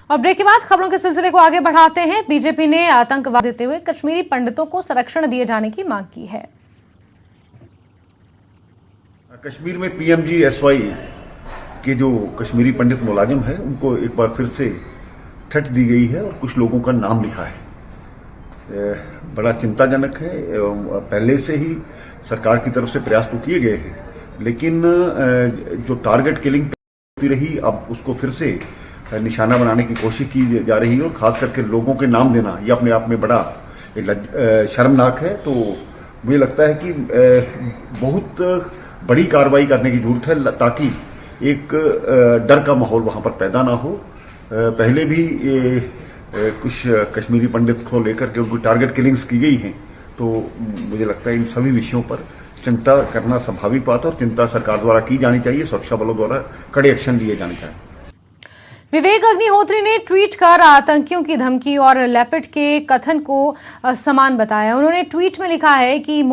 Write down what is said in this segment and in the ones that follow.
और ब्रेक के बाद खबरों के सिलसिले को आगे बढ़ाते हैं। बीजेपी ने आतंकवाद देते हुए कश्मीरी पंडितों को संरक्षण दिए जाने की मांग की है। कश्मीर में PMGSY के जो कश्मीरी पंडित मुलाजिम है उनको एक बार फिर से थ्रेट दी गई है और कुछ लोगों का नाम लिखा है। बड़ा चिंताजनक है। पहले से ही सरकार की तरफ से प्रयास तो किए गए हैं, लेकिन जो टारगेट किलिंग होती रही, अब उसको फिर से निशाना बनाने की कोशिश की जा रही है और खास करके लोगों के नाम देना ये अपने आप में बड़ा शर्मनाक है। तो मुझे लगता है कि बहुत बड़ी कार्रवाई करने की जरूरत है ताकि एक डर का माहौल वहां पर पैदा ना हो। पहले भी कुछ कश्मीरी पंडित को लेकर के उनको टारगेट किलिंग्स की गई हैं, तो मुझे लगता है इन सभी विषयों पर चिंता करना स्वाभाविक बात है और चिंता सरकार द्वारा की जानी चाहिए। सुरक्षा बलों द्वारा कड़े एक्शन लिए जाने चाहिए। विवेक अग्निहोत्री ने ट्वीट कर आतंकियों की धमकी और लेपिड के कथन को समान बताया। उन्होंने ट्वीट में लिखा है कि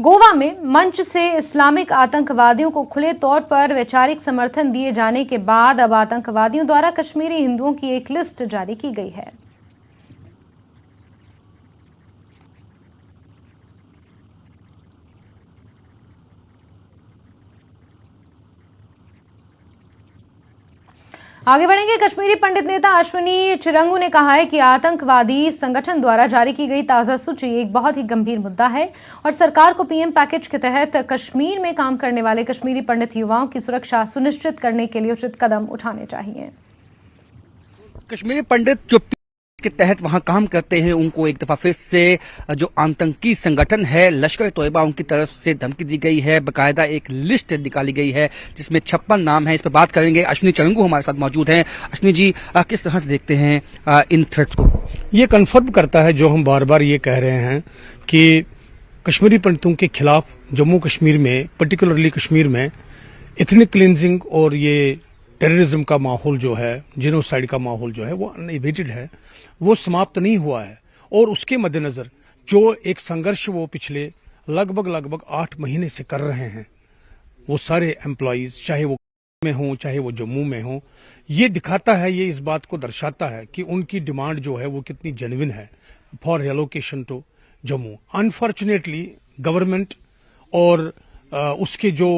गोवा में मंच से इस्लामिक आतंकवादियों को खुले तौर पर वैचारिक समर्थन दिए जाने के बाद अब आतंकवादियों द्वारा कश्मीरी हिंदुओं की एक लिस्ट जारी की गई है। आगे बढ़ेंगे। कश्मीरी पंडित नेता अश्विनी चिरंगू ने कहा है कि आतंकवादी संगठन द्वारा जारी की गई ताजा सूची एक बहुत ही गंभीर मुद्दा है और सरकार को पीएम पैकेज के तहत कश्मीर में काम करने वाले कश्मीरी पंडित युवाओं की सुरक्षा सुनिश्चित करने के लिए उचित कदम उठाने चाहिए। कश्मीरी पंडित जो के तहत वहां काम करते हैं उनको एक दफा फिर से जो आतंकी संगठन है लश्कर तोयबा उनकी तरफ से धमकी दी गई है। बकायदा एक लिस्ट निकाली गई है जिसमें 56 नाम है। इस पर बात करेंगे। अश्विनी चिरंगू हमारे साथ मौजूद हैं। अश्विनी जी, किस तरह से देखते हैं इन थ्रेट्स को? ये कन्फर्म करता है जो हम बार बार ये कह रहे हैं कि कश्मीरी पंडितों के खिलाफ जम्मू कश्मीर में, पर्टिकुलरली कश्मीर में एथनिक क्लींजिंग और ये टेररिज्म का माहौल जो है, जेनोसाइड का माहौल जो है वो अनएबेटेड है, वो समाप्त नहीं हुआ है। और उसके मद्देनजर जो एक संघर्ष वो पिछले लगभग 8 महीने से कर रहे हैं, वो सारे एम्प्लॉइज चाहे वो में हो चाहे वो जम्मू में हो, ये दिखाता है, ये इस बात को दर्शाता है कि उनकी डिमांड जो है वो कितनी जेन्युइन है for relocation to Jammu. Unfortunately government और उसके जो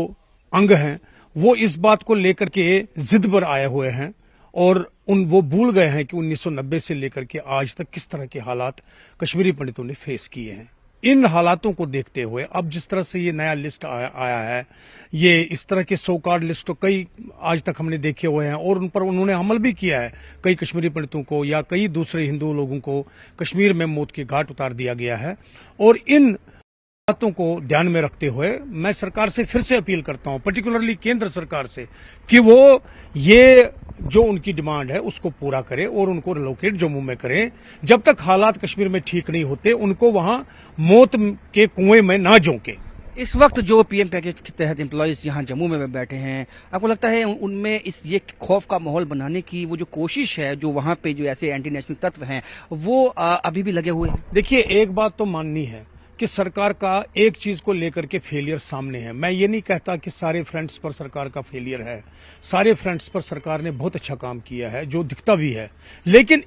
अंग हैं वो इस बात को लेकर के जिद पर आए हुए हैं और वो भूल गए हैं कि 1990 से लेकर के आज तक किस तरह के हालात कश्मीरी पंडितों ने फेस किए हैं। इन हालातों को देखते हुए अब जिस तरह से ये नया लिस्ट आया है, ये इस तरह के 100 कार्ड लिस्ट तो कई आज तक हमने देखे हुए हैं और उन पर उन्होंने अमल भी किया है। कई कश्मीरी पंडितों को या कई दूसरे हिंदू लोगों को कश्मीर में मौत के घाट उतार दिया गया है। और इन बातों को ध्यान में रखते हुए मैं सरकार से फिर से अपील करता हूं, पर्टिकुलरली केंद्र सरकार से, कि वो ये जो उनकी डिमांड है उसको पूरा करे और उनको रिलोकेट जम्मू में करे। जब तक हालात कश्मीर में ठीक नहीं होते उनको वहां मौत के कुएं में ना झोंके। इस वक्त जो पीएम पैकेज के तहत एम्प्लॉयज यहाँ जम्मू में बैठे हैं, आपको लगता है उनमें ये खौफ का माहौल बनाने की वो जो कोशिश है, जो वहां पे जो ऐसे एंटी नेशनल तत्व हैं वो अभी भी लगे हुए हैं? देखिए, एक बात तो माननी है कि सरकार का एक चीज को लेकर के फेलियर सामने है। मैं ये नहीं कहता कि सारे फ्रंट्स पर सरकार का फेलियर है, सारे फ्रंट्स पर सरकार ने बहुत अच्छा काम किया है जो दिखता भी है, लेकिन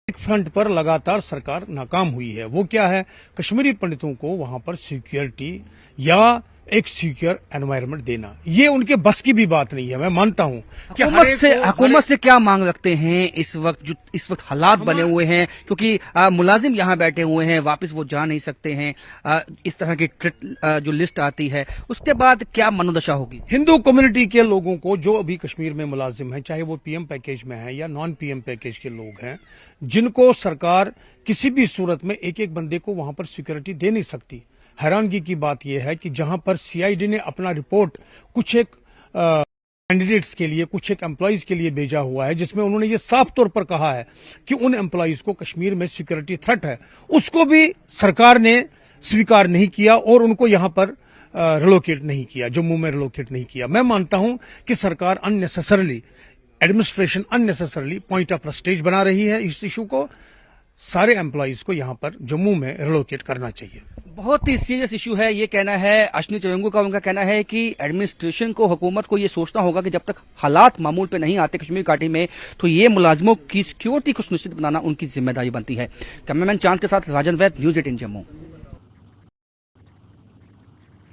एक फ्रंट पर लगातार सरकार नाकाम हुई है। वो क्या है? कश्मीरी पंडितों को वहां पर सिक्योरिटी या एक सिक्योर एनवायरनमेंट देना, ये उनके बस की भी बात नहीं है। मैं मानता हूं कि हुकूमत से क्या मांग रखते हैं इस वक्त हालात बने हुए हैं, क्योंकि मुलाजिम यहाँ बैठे हुए हैं, वापस वो जा नहीं सकते हैं। इस तरह की जो लिस्ट आती है उसके बाद क्या मनोदशा होगी? हिंदू कम्युनिटी के लोगों को जो अभी कश्मीर में मुलाजिम हैं, चाहे वो पीएम पैकेज में है या नॉन पीएम पैकेज के लोग हैं, जिनको सरकार किसी भी सूरत में एक एक बंदे को वहां पर सिक्योरिटी दे नहीं सकती। हैरानगी की बात यह है कि जहां पर सीआईडी ने अपना रिपोर्ट कुछ एक कैंडिडेट्स के लिए, कुछ एक एम्प्लॉइज के लिए भेजा हुआ है, जिसमें उन्होंने ये साफ तौर पर कहा है कि उन एम्प्लॉइज को कश्मीर में सिक्योरिटी थ्रेट है, उसको भी सरकार ने स्वीकार नहीं किया और उनको यहां पर रिलोकेट नहीं किया, जम्मू में रिलोकेट नहीं किया। मैं मानता हूं कि सरकार unnecessarily, administration unnecessarily point of Prestige बना रही है इस इशू को। सारे एम्प्लॉइज को यहां पर जम्मू में रिलोकेट करना चाहिए। बहुत ही सीरियस इशू है, ये कहना है अश्विनी चौरंगू का। उनका कहना है कि एडमिनिस्ट्रेशन को, हुकूमत को ये सोचना होगा कि जब तक हालात मामूल पे नहीं आते कश्मीर घाटी में, तो ये मुलाजिमों की सिक्योरिटी को सुनिश्चित बनाना उनकी जिम्मेदारी बनती है। कैमरामैन चांद के साथ राजन वैद, न्यूज़ 18 जम्मू।